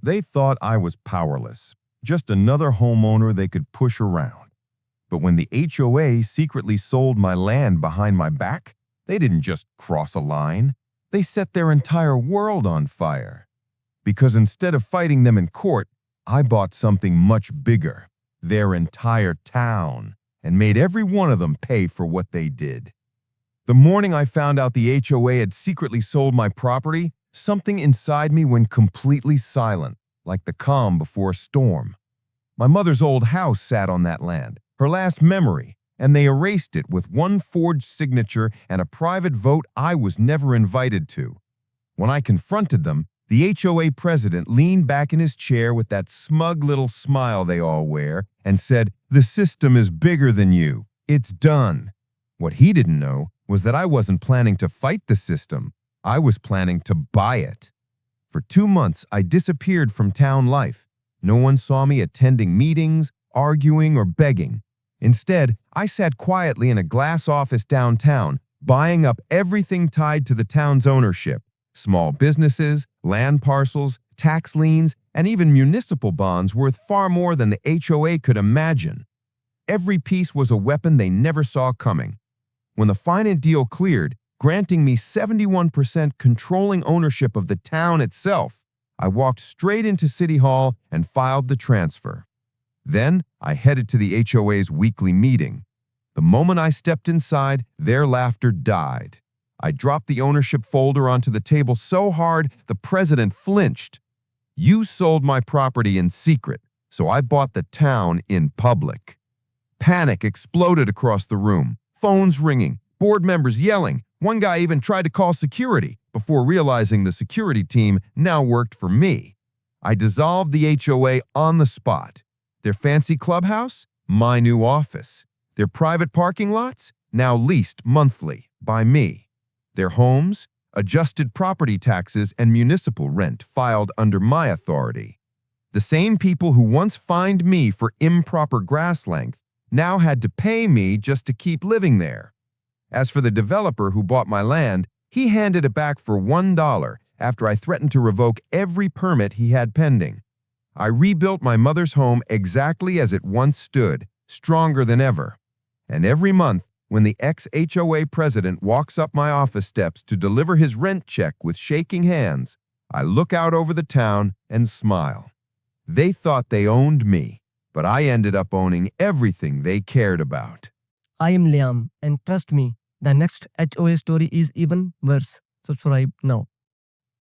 They thought I was powerless, just another homeowner they could push around. But when the HOA secretly sold my land behind my back, they didn't just cross a line. They set their entire world on fire. Because instead of fighting them in court, I bought something much bigger, their entire town, and made every one of them pay for what they did. The morning I found out the HOA had secretly sold my property, something inside me went completely silent, like the calm before a storm. My mother's old house sat on that land, her last memory, and they erased it with one forged signature and a private vote I was never invited to. When I confronted them, the HOA president leaned back in his chair with that smug little smile they all wear and said, "The system is bigger than you. It's done." What he didn't know was that I wasn't planning to fight the system. I was planning to buy it. For 2 months, I disappeared from town life. No one saw me attending meetings, arguing, or begging. Instead, I sat quietly in a glass office downtown, buying up everything tied to the town's ownership: small businesses, land parcels, tax liens, and even municipal bonds worth far more than the HOA could imagine. Every piece was a weapon they never saw coming. When the finance deal cleared, granting me 71% controlling ownership of the town itself, I walked straight into City Hall and filed the transfer. Then I headed to the HOA's weekly meeting. The moment I stepped inside, their laughter died. I dropped the ownership folder onto the table so hard the president flinched. "You sold my property in secret, so I bought the town in public." Panic exploded across the room, phones ringing, board members yelling. One guy even tried to call security before realizing the security team now worked for me. I dissolved the HOA on the spot. Their fancy clubhouse? My new office. Their private parking lots? Now leased monthly by me. Their homes? Adjusted property taxes and municipal rent filed under my authority. The same people who once fined me for improper grass length now had to pay me just to keep living there. As for the developer who bought my land, he handed it back for $1 after I threatened to revoke every permit he had pending. I rebuilt my mother's home exactly as it once stood, stronger than ever. And every month, when the ex-HOA president walks up my office steps to deliver his rent check with shaking hands, I look out over the town and smile. They thought they owned me, but I ended up owning everything they cared about. I am Liam, and trust me, the next HOA story is even worse. Subscribe now.